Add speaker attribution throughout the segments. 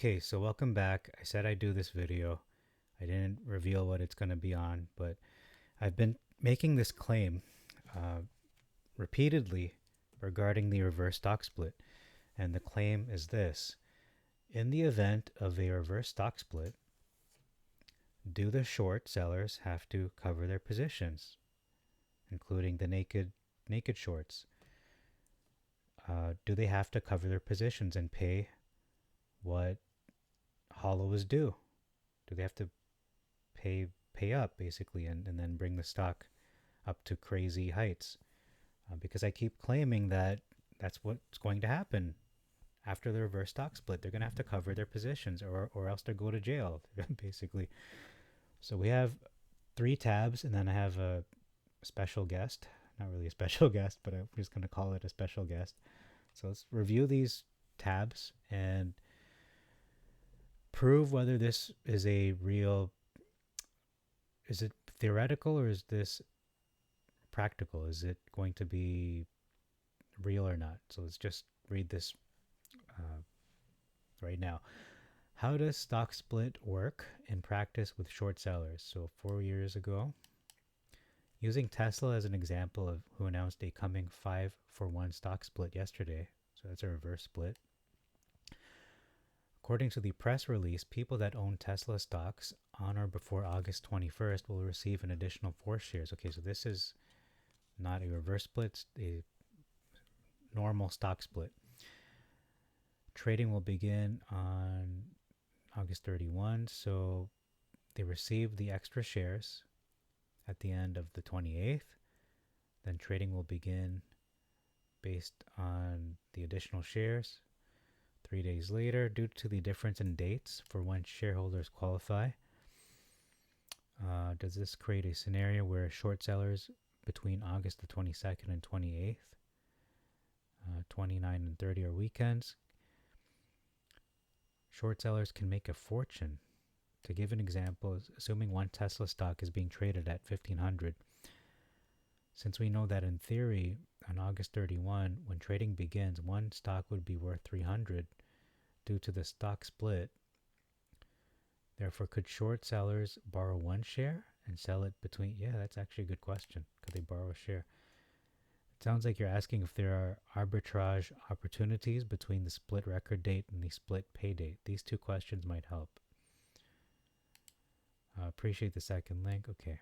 Speaker 1: Okay, so welcome back. I said I'd do this video. I didn't reveal what it's going to be on, but I've been making this claim uh, repeatedly regarding the reverse stock split. And the claim is this: in the event of a reverse stock split, do the short sellers have to cover their positions, including the naked shorts? Do they have to cover their positions and pay what HOLO is due? Do they have to pay up basically and then bring the stock up to crazy heights? Because I keep claiming that that's what's going to happen after the reverse stock split. They're going to have to cover their positions, or else they go to jail basically. So we have three tabs, and then I have a special guest. Not really a special guest, but I'm just going to call it a special guest. So let's review these tabs and prove whether this is a real, is it theoretical or is this practical? Is it going to be real or not? So let's just read this uh, right now. How does stock split work in practice with short sellers? So 4 years ago, using Tesla as an example of who announced a coming 5-for-1 stock split yesterday. So that's a reverse split. According to the press release, people that own Tesla stocks on or before August 21st will receive an additional 4 shares. Okay, so this is not a reverse split, it's a normal stock split. Trading will begin on August 31, so they receive the extra shares at the end of the 28th. Then trading will begin based on the additional shares 3 days later. Due to the difference in dates for when shareholders qualify, does this create a scenario where short sellers between August the 22nd and 28th, 29 and 30 are weekends? Short sellers can make a fortune. To give an example, assuming one Tesla stock is being traded at 1500, since we know that in theory on August 31, when trading begins, one stock would be worth 300 due to the stock split. Therefore, could short sellers borrow 1 share and sell it between? Yeah, that's actually a good question. Could they borrow a share? It sounds like you're asking if there are arbitrage opportunities between the split record date and the split pay date. These two questions might help. Appreciate the second link. Okay.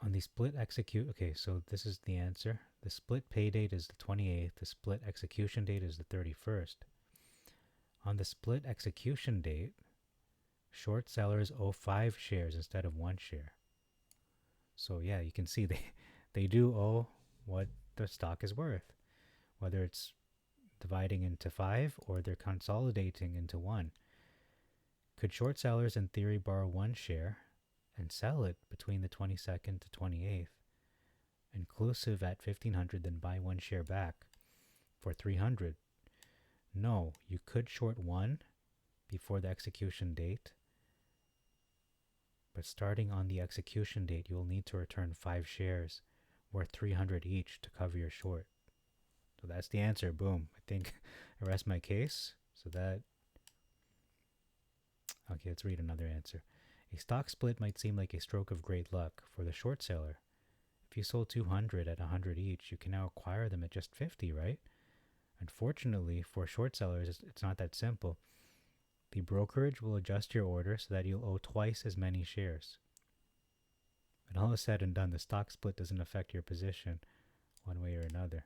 Speaker 1: On the split execute, okay, so this is the answer. The split pay date is the 28th. The split execution date is the 31st. On the split execution date, short sellers owe 5 shares instead of 1 share. So yeah, you can see they do owe what the stock is worth, whether it's dividing into 5 or they're consolidating into 1. Could short sellers in theory borrow 1 share and sell it between the 22nd to 28th, inclusive at 1500, then buy 1 share back for 300? No, you could short 1 before the execution date, but starting on the execution date, you will need to return 5 shares worth 300 each to cover your short. So that's the answer. Boom. I think I rest my case. So that, okay, let's read another answer. A stock split might seem like a stroke of great luck for the short seller. If you sold 200 at 100 each, you can now acquire them at just 50, right? Unfortunately, for short sellers, it's not that simple. The brokerage will adjust your order so that you'll owe twice as many shares. When all is said and done, the stock split doesn't affect your position one way or another.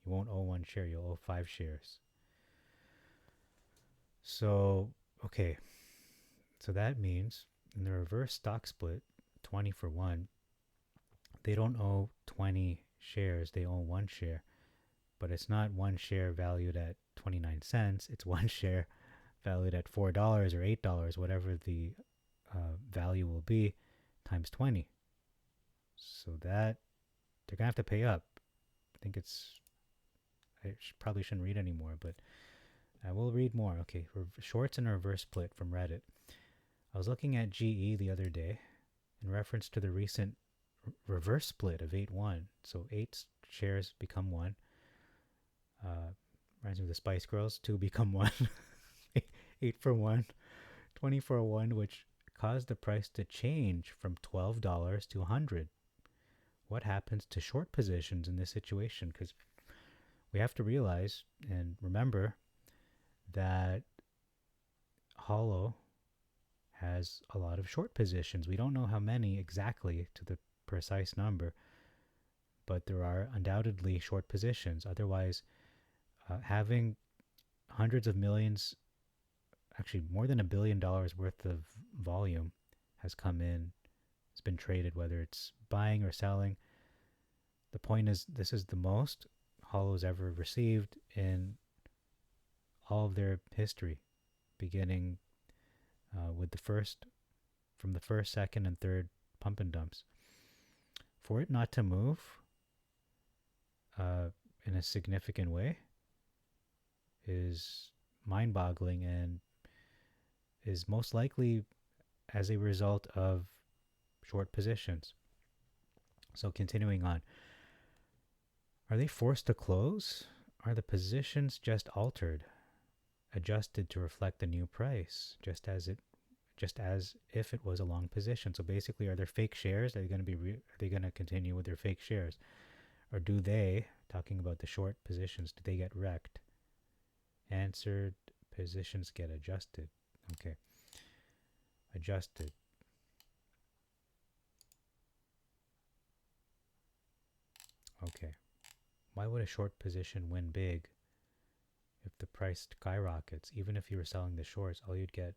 Speaker 1: You won't owe 1 share, you'll owe 5 shares. So, okay. So that means in the reverse stock split, 20 for 1, they don't owe 20 shares, they owe 1 share. But it's not 1 share valued at 29 cents, it's 1 share valued at $4 or $8, whatever the value will be, times 20. So that they're going to have to pay up. I think it's, probably shouldn't read anymore, but I will read more. Okay, shorts and reverse split from Reddit. I was looking at GE the other day in reference to the recent reverse split of 8-1. So 8 shares become 1. Reminds me of the Spice Girls. Two become one. 8 for 1. 20 for 1, which caused the price to change from $12 to $100. What happens to short positions in this situation? Because we have to realize and remember that HOLO has a lot of short positions. We don't know how many exactly to the precise number, but there are undoubtedly short positions. Otherwise, having hundreds of millions, actually more than $1 billion worth of volume has come in, it's been traded, whether it's buying or selling. The point is, this is the most HOLO's ever received in all of their history, beginning with from the first, second, and third pump and dumps. For it not to move in a significant way is mind-boggling, and is most likely as a result of short positions. So continuing on, are they forced to close? Are the positions just altered, adjusted to reflect the new price, just as if it was a long position? So basically, are there fake shares? Are they going to continue with their fake shares, or do they, talking about the short positions, do they get wrecked? Answered, positions get adjusted. Okay, adjusted. Okay, why would a short position win big if the price skyrockets? Even if you were selling the shorts, all you'd get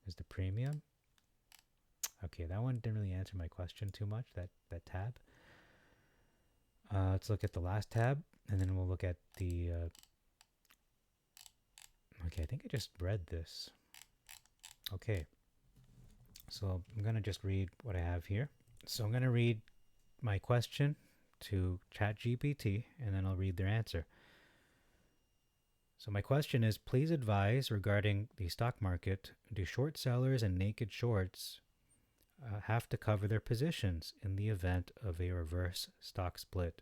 Speaker 1: is the premium. Okay, that one didn't really answer my question too much, that tab. Let's look at the last tab, and then we'll look at the... okay, I think I just read this. Okay, so I'm going to just read what I have here. So I'm going to read my question to ChatGPT, and then I'll read their answer. So my question is, please advise regarding the stock market. Do short sellers and naked shorts have to cover their positions in the event of a reverse stock split?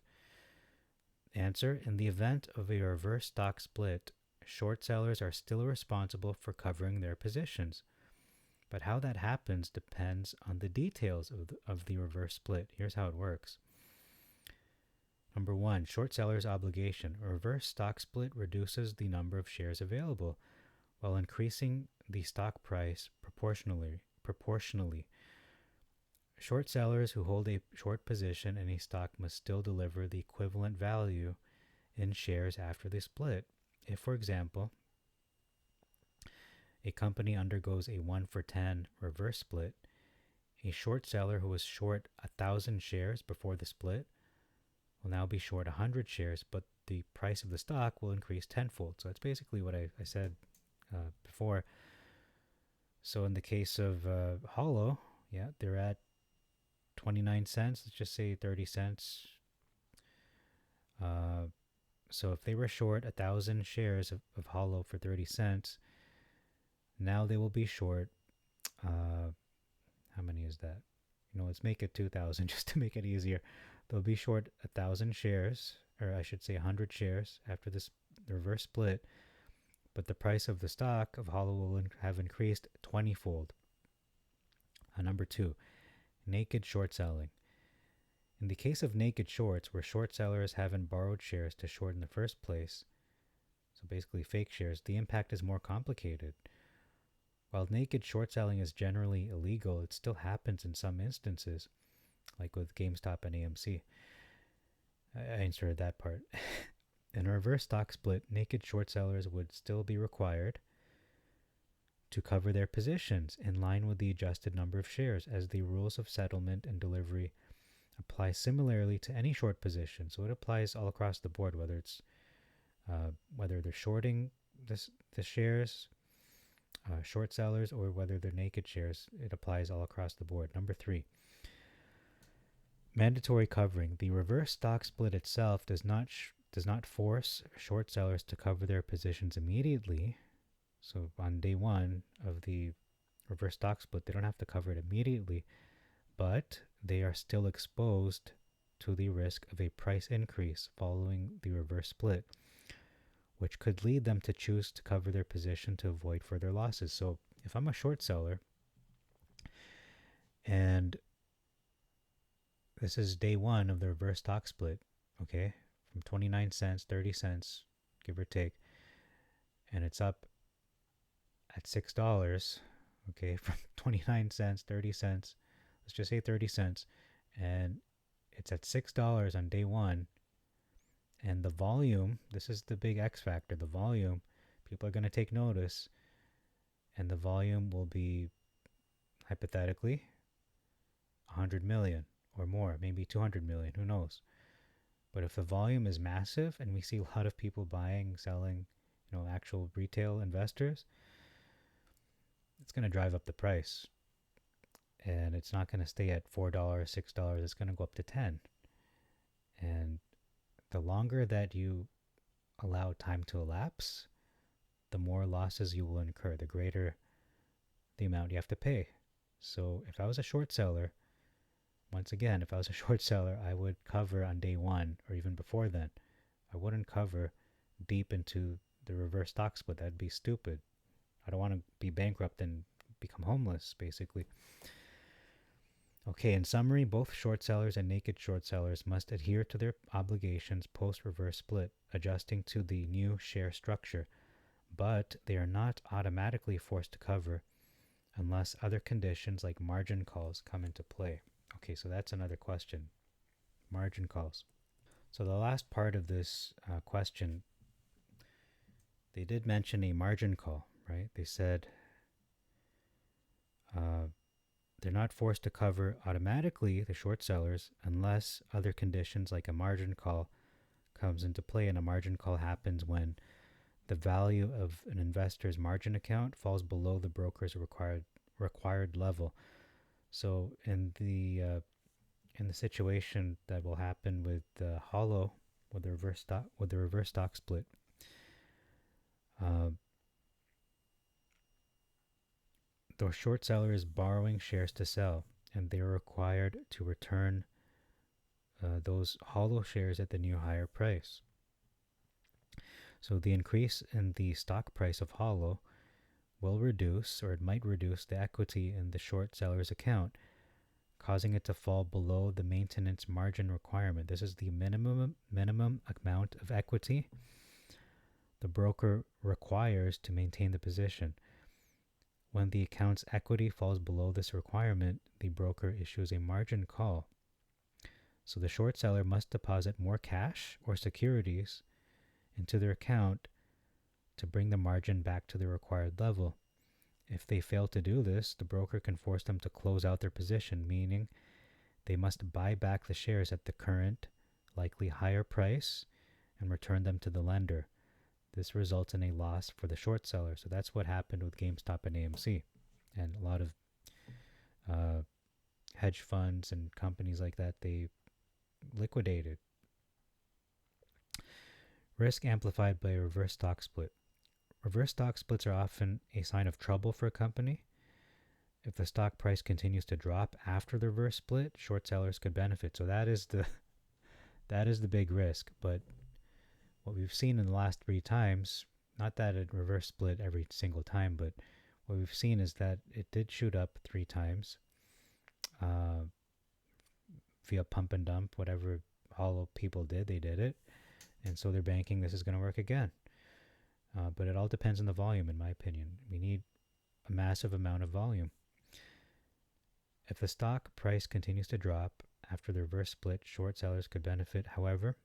Speaker 1: Answer, in the event of a reverse stock split, short sellers are still responsible for covering their positions. But how that happens depends on the details of the reverse split. Here's how it works. Number 1, short seller's obligation. A reverse stock split reduces the number of shares available while increasing the stock price proportionally. Short sellers who hold a short position in a stock must still deliver the equivalent value in shares after the split. If, for example, a company undergoes a 1-for-10 reverse split, a short seller who was short 1,000 shares before the split will now be short 100 shares, but the price of the stock will increase tenfold. So that's basically what I said before. So in the case of HOLO, yeah, they're at 29 cents. Let's just say 30 cents. So if they were short 1,000 shares of HOLO for 30 cents, now they will be short, how many is that? Let's make it 2,000 just to make it easier. They'll be short 1,000 shares, or I should say 100 shares after this reverse split, but the price of the stock of HOLO will have increased 20-fold. Number 2, naked short selling. In the case of naked shorts, where short sellers haven't borrowed shares to short in the first place, so basically fake shares, the impact is more complicated. While naked short selling is generally illegal, it still happens in some instances, like with GameStop and AMC. I answered that part. In a reverse stock split, naked short sellers would still be required to cover their positions in line with the adjusted number of shares, as the rules of settlement and delivery apply similarly to any short position. So it applies all across the board, whether it's whether they're shorting the shares, short sellers, or whether they're naked shares. It applies all across the board. Number 3, mandatory covering. The reverse stock split itself does not force short sellers to cover their positions immediately. So on day 1 of the reverse stock split, they don't have to cover it immediately, but they are still exposed to the risk of a price increase following the reverse split. which could lead them to choose to cover their position to avoid further losses. So if I'm a short seller and this is day one of the reverse stock split, okay, from 29 cents, 30 cents, give or take, and it's up at $6, okay, from 29 cents, 30 cents, let's just say 30 cents, and it's at $6 on day one, and the volume, this is the big X factor, the volume, people are going to take notice, and the volume will be hypothetically 100 million or more, maybe 200 million, who knows. But if the volume is massive and we see a lot of people buying, selling, actual retail investors, it's going to drive up the price. And it's not going to stay at $4, $6, it's going to go up to 10. And the longer that you allow time to elapse, the more losses you will incur, the greater the amount you have to pay. So if I was a short seller, once again, if I was a short seller, I would cover on day one or even before then. I wouldn't cover deep into the reverse stock split. That'd be stupid. I don't want to be bankrupt and become homeless, basically. Okay, in summary, both short sellers and naked short sellers must adhere to their obligations post-reverse split, adjusting to the new share structure, but they are not automatically forced to cover unless other conditions like margin calls come into play. Okay, so that's another question. Margin calls. So the last part of this question, they did mention a margin call, right? They said they're not forced to cover automatically, the short sellers, unless other conditions like a margin call comes into play. And a margin call happens when the value of an investor's margin account falls below the broker's required level. So in the situation that will happen with HOLO, with the reverse stock split, the short seller is borrowing shares to sell, and they are required to return those HOLO shares at the new higher price. So the increase in the stock price of HOLO will reduce, or it might reduce, the equity in the short seller's account, causing it to fall below the maintenance margin requirement. This is the minimum amount of equity the broker requires to maintain the position. When the account's equity falls below this requirement, the broker issues a margin call. So the short seller must deposit more cash or securities into their account to bring the margin back to the required level. If they fail to do this, the broker can force them to close out their position, meaning they must buy back the shares at the current, likely higher price and return them to the lender. This results in a loss for the short seller. So that's what happened with GameStop and AMC. And a lot of hedge funds and companies like that, they liquidated. Risk amplified by a reverse stock split. Reverse stock splits are often a sign of trouble for a company. If the stock price continues to drop after the reverse split, short sellers could benefit. So that is the big risk. But what we've seen in the last 3 times, not that it reverse split every single time, but what we've seen is that it did shoot up 3 times via pump and dump. Whatever HOLO people did, they did it. And so they're banking this is going to work again. But it all depends on the volume, in my opinion. We need a massive amount of volume. If the stock price continues to drop after the reverse split, short sellers could benefit. However,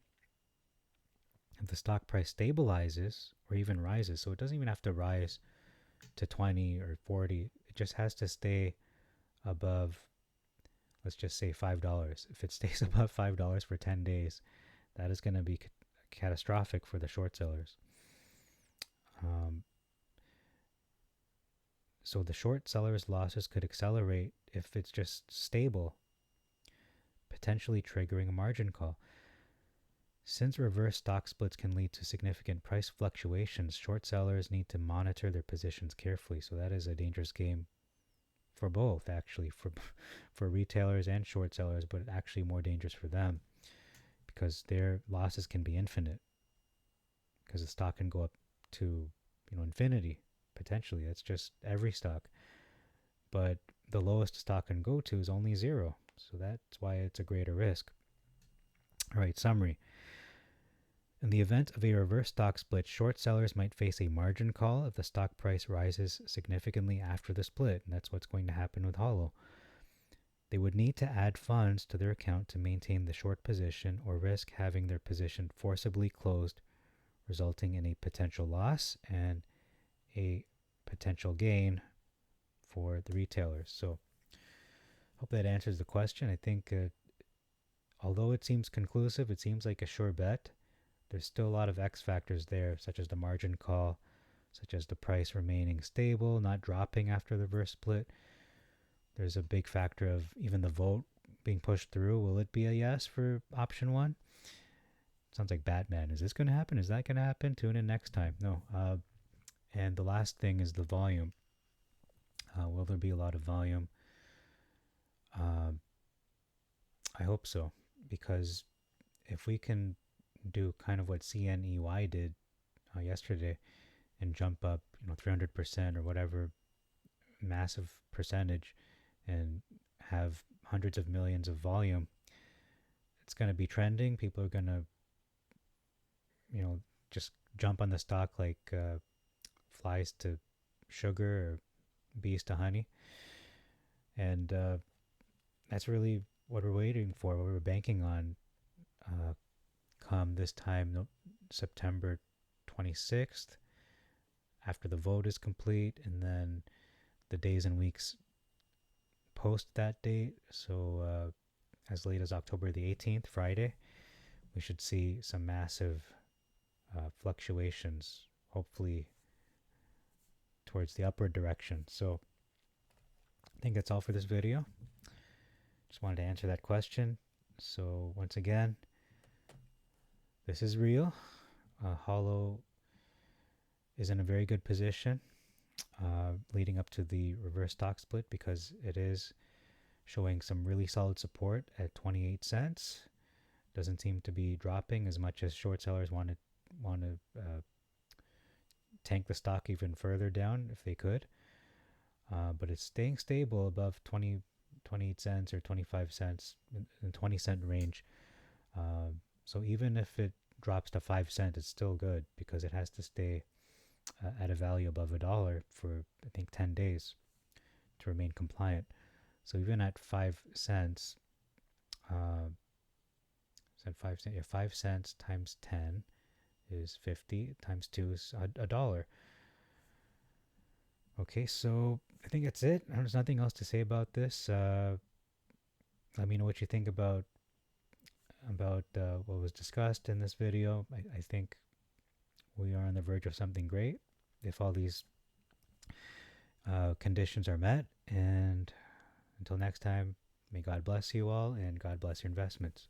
Speaker 1: if the stock price stabilizes or even rises, so it doesn't even have to rise to 20 or 40, it just has to stay above, let's just say $5. If it stays above $5 for 10 days, that is going to be catastrophic for the short sellers. So the short seller's losses could accelerate if it's just stable, potentially triggering a margin call. Since reverse stock splits can lead to significant price fluctuations, short sellers need to monitor their positions carefully. So that is a dangerous game for both, actually, for retailers and short sellers, but actually more dangerous for them because their losses can be infinite. because the stock can go up to, infinity potentially. That's just every stock. But the lowest stock can go to is only zero. So that's why it's a greater risk. All right, summary. In the event of a reverse stock split, short sellers might face a margin call if the stock price rises significantly after the split, and that's what's going to happen with HOLO. They would need to add funds to their account to maintain the short position or risk having their position forcibly closed, resulting in a potential loss and a potential gain for the retailers. So, hope that answers the question. I think, although it seems conclusive, it seems like a sure bet. There's still a lot of X factors there, such as the margin call, such as the price remaining stable, not dropping after the reverse split. There's a big factor of even the vote being pushed through. Will it be a yes for option one? Sounds like Batman. Is this going to happen? Is that going to happen? Tune in next time. No. And the last thing is the volume. Will there be a lot of volume? I hope so, because if we can do kind of what CNEY did yesterday and jump up 300% or whatever massive percentage and have hundreds of millions of volume, it's going to be trending. People are going to just jump on the stock like flies to sugar or bees to honey, and that's really what we're waiting for, what we're banking on come this time, September 26th, after the vote is complete, and then the days and weeks post that date. So as late as October the 18th, Friday, we should see some massive fluctuations, hopefully towards the upward direction. So I think that's all for this video. Just wanted to answer that question. So once again, this is real. HOLO is in a very good position leading up to the reverse stock split, because it is showing some really solid support at 28 cents. Doesn't seem to be dropping as much as short sellers want to tank the stock even further down if they could. But it's staying stable above 28 cents or 25 cents, in the 20-cent range. So even if it drops to 5 cents, it's still good, because it has to stay at a value above $1 for, I think, 10 days to remain compliant. So even at 5 cents, 5 cents times 10 is 50, times 2 is $1. Okay, so I think that's it. There's nothing else to say about this. Let me know what you think about what was discussed in this video. I think we are on the verge of something great if all these conditions are met. And until next time, may God bless you all, and God bless your investments.